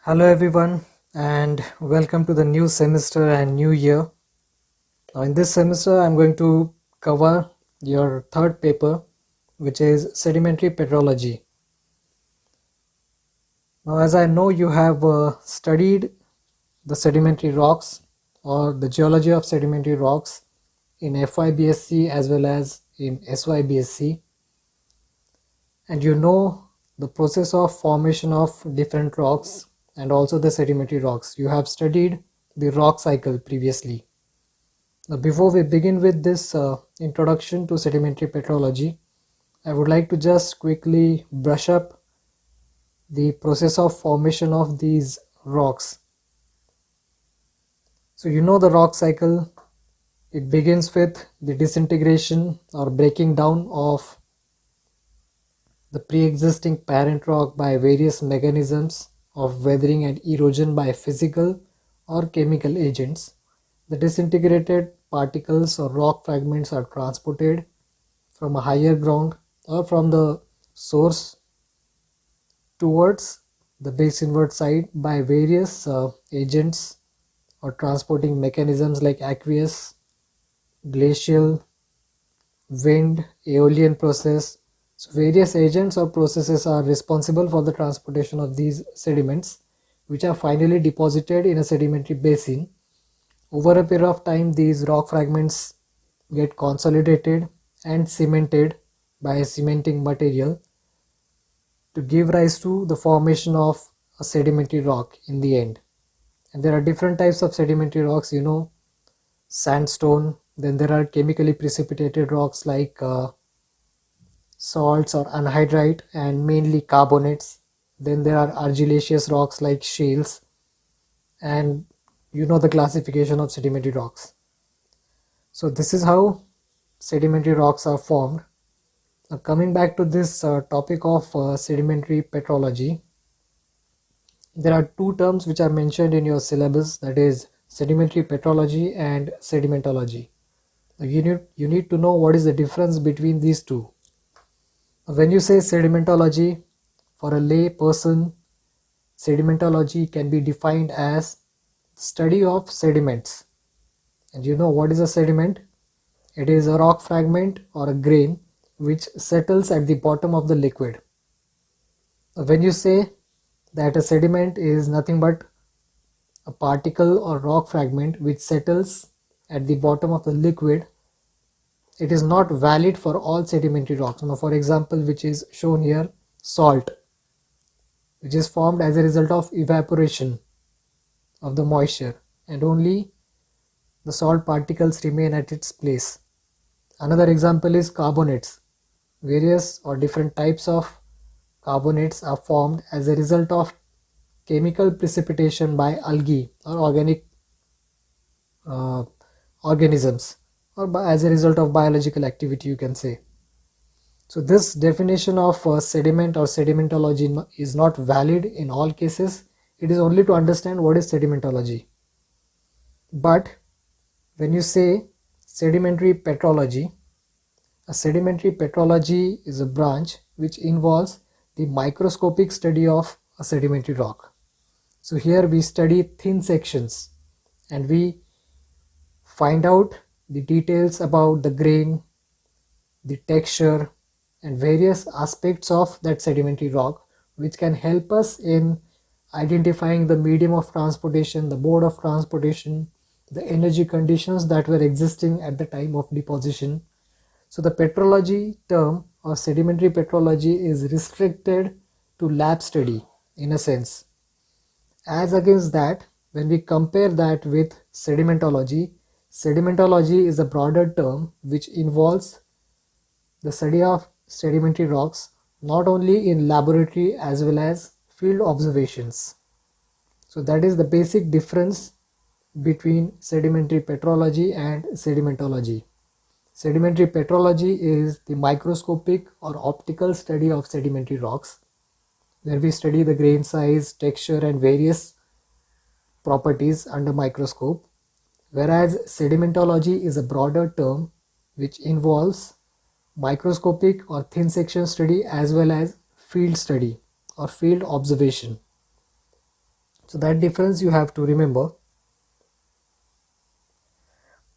Hello everyone and welcome to the new semester and new year. Now in this semester I'm going to cover your third paper, which is sedimentary petrology. Now as I know you have studied the sedimentary rocks or the geology of sedimentary rocks in FYBSc as well as in SYBSc, and you know the process of formation of different rocks and also the sedimentary rocks. You have studied the rock cycle previously. Now, before we begin with this introduction to sedimentary petrology, I would like to just quickly brush up the process of formation of these rocks. So you know the rock cycle, it begins with the disintegration or breaking down of the pre-existing parent rock by various mechanisms of weathering and erosion by physical or chemical agents. The disintegrated particles or rock fragments are transported from a higher ground or from the source towards the basinward side by various agents or transporting mechanisms like aqueous, glacial, wind, aeolian process. So various agents or processes are responsible for the transportation of these sediments, which are finally deposited in a sedimentary basin. Over a period of time, these rock fragments get consolidated and cemented by a cementing material to give rise to the formation of a sedimentary rock in the end. And there are different types of sedimentary rocks, sandstone. Then there are chemically precipitated rocks like salts or anhydrite and mainly carbonates. Then there are argillaceous rocks like shales, and you know the classification of sedimentary rocks. So this is how sedimentary rocks are formed. Now coming back to this topic of sedimentary petrology, there are two terms which are mentioned in your syllabus, that is sedimentary petrology and sedimentology. Now you need to know what is the difference between these two. When you say sedimentology, for a lay person, sedimentology can be defined as study of sediments. And you know what is a sediment? It is a rock fragment or a grain which settles at the bottom of the liquid. When you say that a sediment is nothing but a particle or rock fragment which settles at the bottom of the liquid, it is not valid for all sedimentary rocks. Now, for example, which is shown here, salt, which is formed as a result of evaporation of the moisture, and only the salt particles remain at its place. Another example is carbonates. Various or different types of carbonates are formed as a result of chemical precipitation by algae or organic uh, organisms, or as a result of biological activity, you can say. So this definition of sediment or sedimentology is not valid in all cases. It is only to understand what is sedimentology. But when you say sedimentary petrology, a sedimentary petrology is a branch which involves the microscopic study of a sedimentary rock. So here we study thin sections and we find out the details about the grain, the texture, and various aspects of that sedimentary rock, which can help us in identifying the medium of transportation, the mode of transportation, the energy conditions that were existing at the time of deposition. So the petrology term or sedimentary petrology is restricted to lab study in a sense. As against that, when we compare that with sedimentology, sedimentology is a broader term which involves the study of sedimentary rocks not only in laboratory as well as field observations. So that is the basic difference between sedimentary petrology and sedimentology. Sedimentary petrology is the microscopic or optical study of sedimentary rocks, where we study the grain size, texture, and various properties under microscope, whereas sedimentology is a broader term which involves microscopic or thin section study as well as field study or field observation. So that difference you have to remember.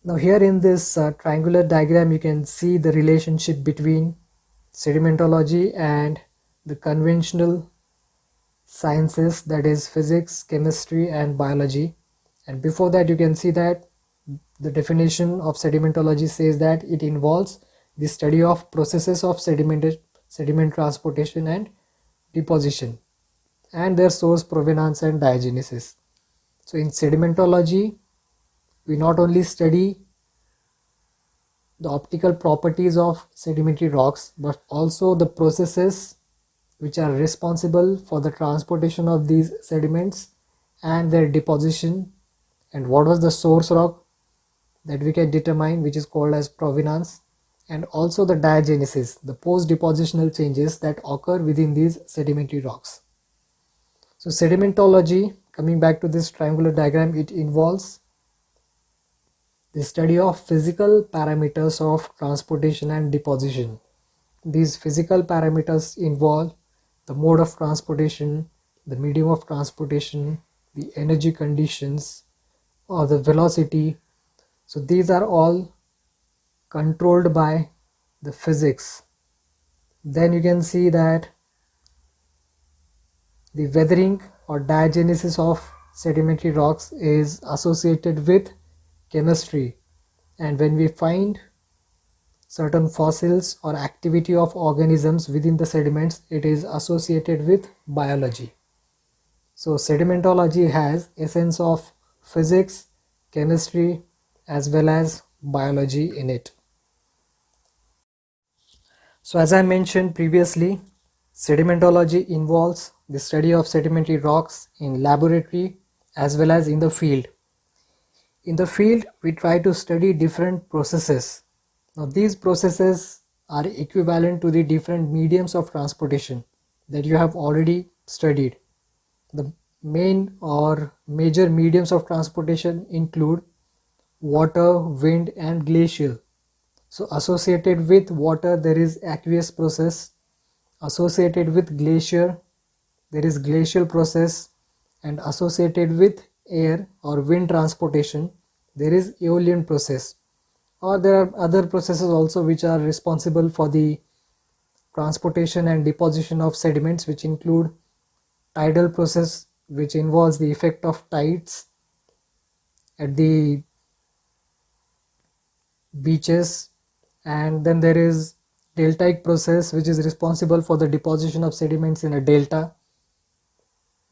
Now here in this triangular diagram you can see the relationship between sedimentology and the conventional sciences, that is physics, chemistry and biology. And before that you can see that the definition of sedimentology says that it involves the study of processes of sediment transportation and deposition and their source, provenance and diagenesis. So in sedimentology we not only study the optical properties of sedimentary rocks but also the processes which are responsible for the transportation of these sediments and their deposition, and what was the source rock that we can determine, which is called as provenance, and also the diagenesis, the post depositional changes that occur within these sedimentary rocks. So sedimentology, coming back to this triangular diagram, it involves the study of physical parameters of transportation and deposition. These physical parameters involve the mode of transportation, the medium of transportation, the energy conditions, or the velocity. So these are all controlled by the physics. Then you can see that the weathering or diagenesis of sedimentary rocks is associated with chemistry, and when we find certain fossils or activity of organisms within the sediments, it is associated with biology. So sedimentology has essence of physics, chemistry as well as biology in it. So as I mentioned previously, sedimentology involves the study of sedimentary rocks in laboratory as well as in the field. In the field, we try to study different processes. Now these processes are equivalent to the different mediums of transportation that you have already studied. The main or major mediums of transportation include water, wind and glacial. So associated with water there is aqueous process, associated with glacier there is glacial process, and associated with air or wind transportation there is aeolian process. Or there are other processes also which are responsible for the transportation and deposition of sediments, which include tidal process, which involves the effect of tides at the beaches, and then there is deltaic process which is responsible for the deposition of sediments in a delta.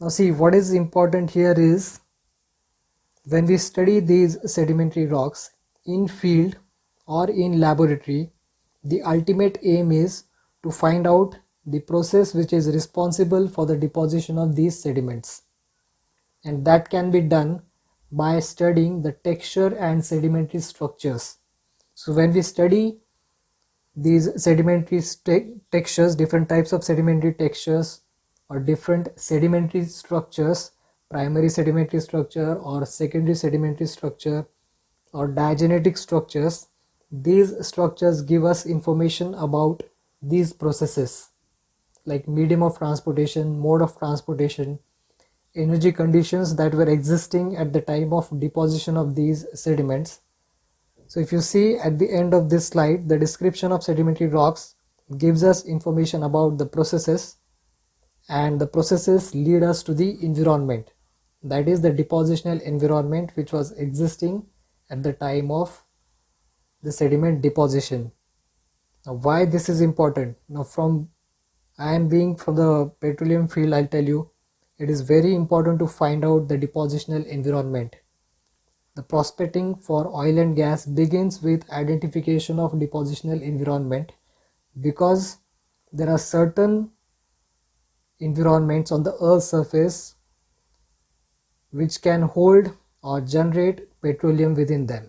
Now see, what is important here is when we study these sedimentary rocks in field or in laboratory, the ultimate aim is to find out the process which is responsible for the deposition of these sediments, and that can be done by studying the texture and sedimentary structures. So when we study these sedimentary textures, different types of sedimentary textures or different sedimentary structures, primary sedimentary structure or secondary sedimentary structure or diagenetic structures, these structures give us information about these processes like medium of transportation, mode of transportation, energy conditions that were existing at the time of deposition of these sediments. So if you see at the end of this slide, the description of sedimentary rocks gives us information about the processes, and the processes lead us to the environment, that is the depositional environment which was existing at the time of the sediment deposition. Now why this is important? Now I am being from the petroleum field, I'll tell you it is very important to find out the depositional environment. The prospecting for oil and gas begins with identification of depositional environment, because there are certain environments on the Earth's surface which can hold or generate petroleum within them.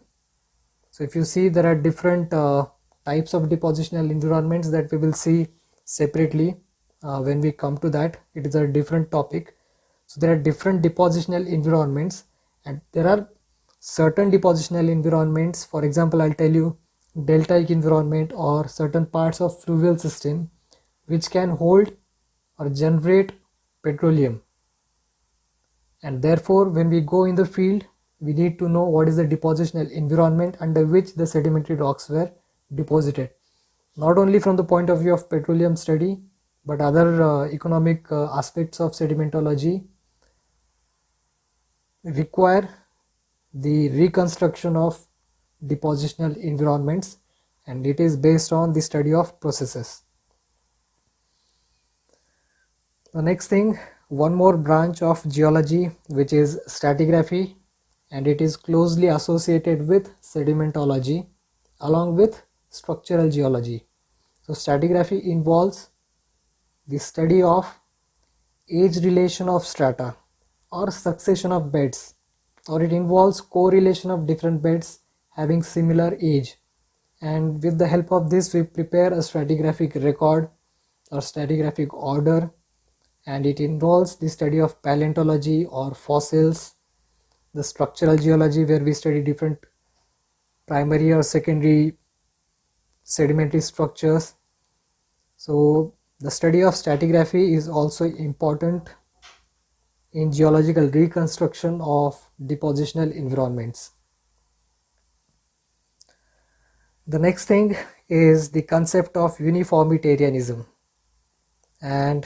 So if you see, there are different types of depositional environments that we will see separately when we come to that. It is a different topic. So there are different depositional environments, and there are certain depositional environments. For example, I'll tell you deltaic environment or certain parts of fluvial system which can hold or generate petroleum, And therefore, when we go in the field, we need to know what is the depositional environment under which the sedimentary rocks were deposited. Not only from the point of view of petroleum study, but other economic aspects of sedimentology require the reconstruction of depositional environments, and it is based on the study of processes. The next thing, one more branch of geology, which is stratigraphy, and it is closely associated with sedimentology along with structural geology. So stratigraphy involves the study of age relation of strata or succession of beds, or it involves correlation of different beds having similar age, and with the help of this we prepare a stratigraphic record or stratigraphic order, and it involves the study of paleontology or fossils, the structural geology where we study different primary or secondary sedimentary structures. So the study of stratigraphy is also important in geological reconstruction of depositional environments. The next thing is the concept of uniformitarianism, and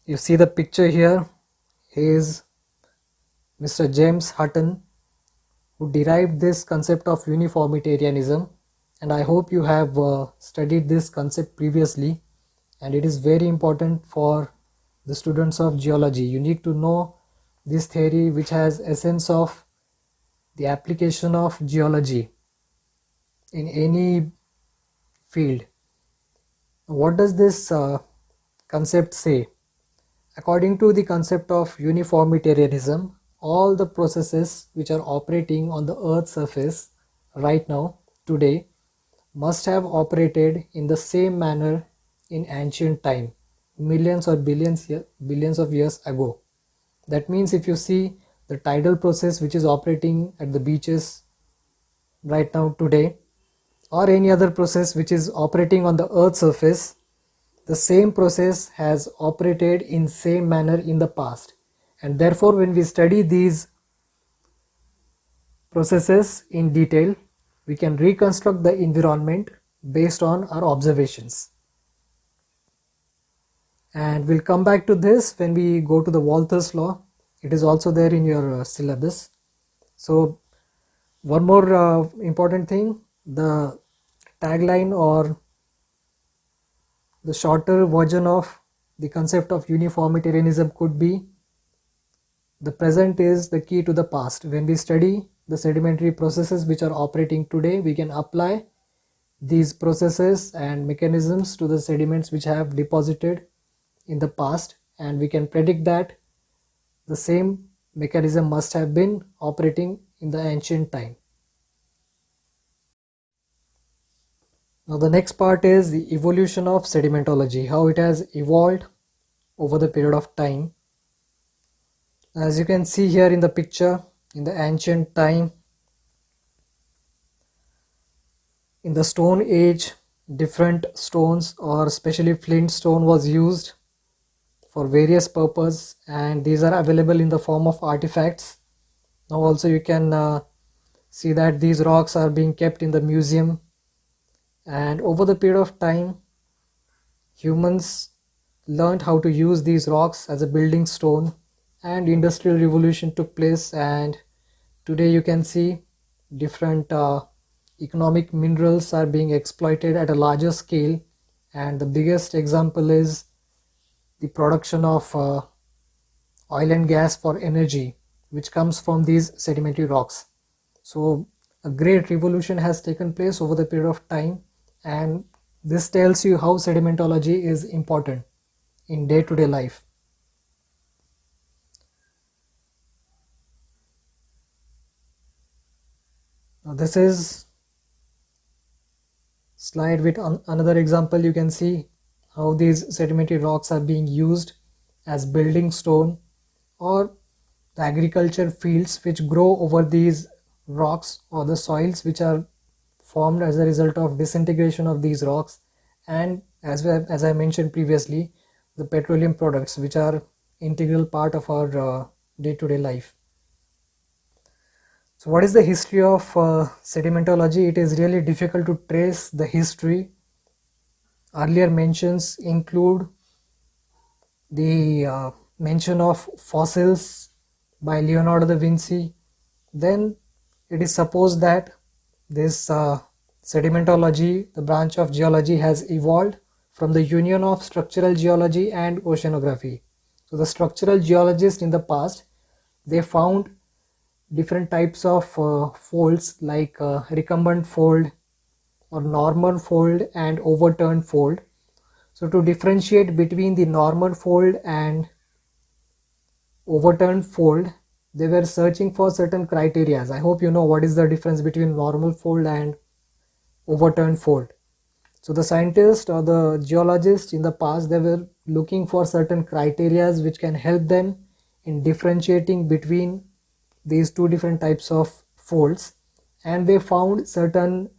you see the picture here is Mr. James Hutton, who derived this concept of uniformitarianism, and I hope you have studied this concept previously, and it is very important for the students of geology. You need to know this theory, which has essence of the application of geology in any field. What does this concept say? According to the concept of uniformitarianism, all the processes which are operating on the Earth's surface right now, today, must have operated in the same manner in ancient time, millions or billions of years ago. That means if you see the tidal process which is operating at the beaches right now today, or any other process which is operating on the Earth's surface, the same process has operated in same manner in the past, and therefore when we study these processes in detail, we can reconstruct the environment based on our observations. And we'll come back to this when we go to the Walther's law. It is also there in your syllabus. So one more important thing, the tagline or the shorter version of the concept of uniformitarianism could be: the present is the key to the past. When we study the sedimentary processes which are operating today, we can apply these processes and mechanisms to the sediments which have deposited in the past, and we can predict that the same mechanism must have been operating in the ancient time. Now the next part is the evolution of sedimentology, how it has evolved over the period of time. As you can see here in the picture, in the ancient time, in the Stone Age, different stones or especially flint stone was used for various purposes, and these are available in the form of artifacts. Now also you can see that these rocks are being kept in the museum, and over the period of time humans learned how to use these rocks as a building stone, and industrial revolution took place, and today you can see different economic minerals are being exploited at a larger scale, and the biggest example is the production of oil and gas for energy, which comes from these sedimentary rocks. So a great revolution has taken place over the period of time, and this tells you how sedimentology is important in day-to-day life. Now this is slide with another example. You can see how these sedimentary rocks are being used as building stone, or the agriculture fields which grow over these rocks, or the soils which are formed as a result of disintegration of these rocks, and as I mentioned previously, the petroleum products which are integral part of our day-to-day life. So what is the history of sedimentology? It is really difficult to trace the history. Earlier mentions include the mention of fossils by Leonardo da Vinci. Then it is supposed that this sedimentology, the branch of geology, has evolved from the union of structural geology and oceanography. So the structural geologists in the past, they found different types of folds like recumbent fold or normal fold and overturned fold. So to differentiate between the normal fold and overturned fold, they were searching for certain criteria. I hope you know what is the difference between normal fold and overturned fold. So the scientists or the geologists in the past, they were looking for certain criteria which can help them in differentiating between these two different types of folds, and they found certain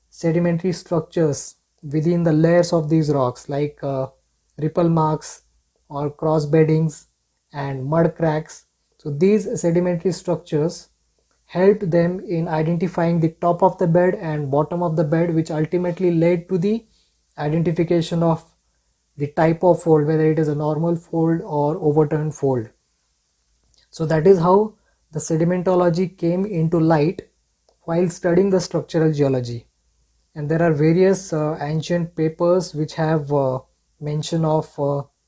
sedimentary structures within the layers of these rocks like ripple marks or cross beddings and mud cracks. So these sedimentary structures helped them in identifying the top of the bed and bottom of the bed, which ultimately led to the identification of the type of fold, whether it is a normal fold or overturned fold. So that is how the sedimentology came into light while studying the structural geology. And there are various ancient papers which have mention of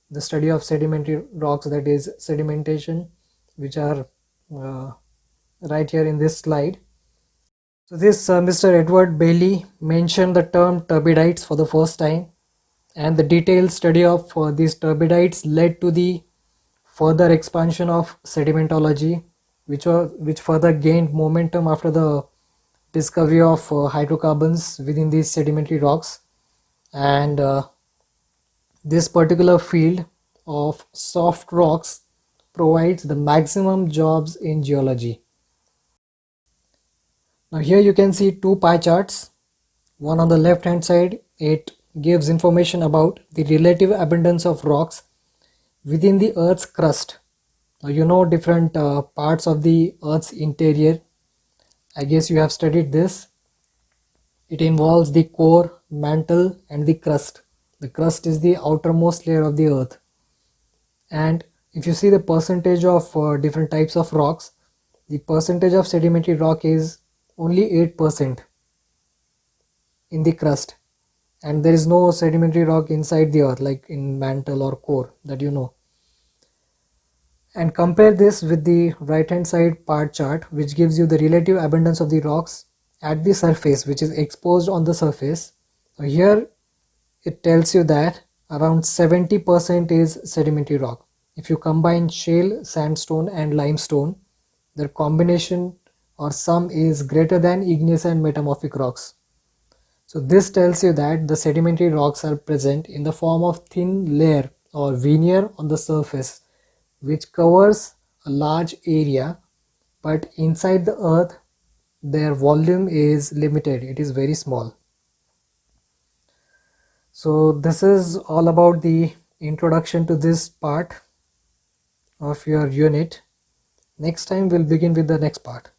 the study of sedimentary rocks, that is sedimentation, which are right here in this slide. So this Mr. Edward Bailey mentioned the term turbidites for the first time, and the detailed study of these turbidites led to the further expansion of sedimentology, which further gained momentum after the discovery of hydrocarbons within these sedimentary rocks. And this particular field of soft rocks provides the maximum jobs in geology. Now here you can see two pie charts. One on the left hand side, it gives information about the relative abundance of rocks within the Earth's crust. Now you know different parts of the Earth's interior. I guess you have studied this. It involves the core, mantle and the crust. The crust is the outermost layer of the Earth. And if you see the percentage of different types of rocks, the percentage of sedimentary rock is only 8% in the crust, and there is no sedimentary rock inside the earth like in mantle or core, that you know. And compare this with the right hand side part chart, which gives you the relative abundance of the rocks at the surface, which is exposed on the surface. Here it tells you that around 70% is sedimentary rock. If you combine shale, sandstone and limestone, their combination or sum is greater than igneous and metamorphic rocks. So this tells you that the sedimentary rocks are present in the form of thin layer or veneer on the surface, which covers a large area, but inside the earth their volume is limited, it is very small. So this is all about the introduction to this part of your unit. Next time we'll begin with the next part.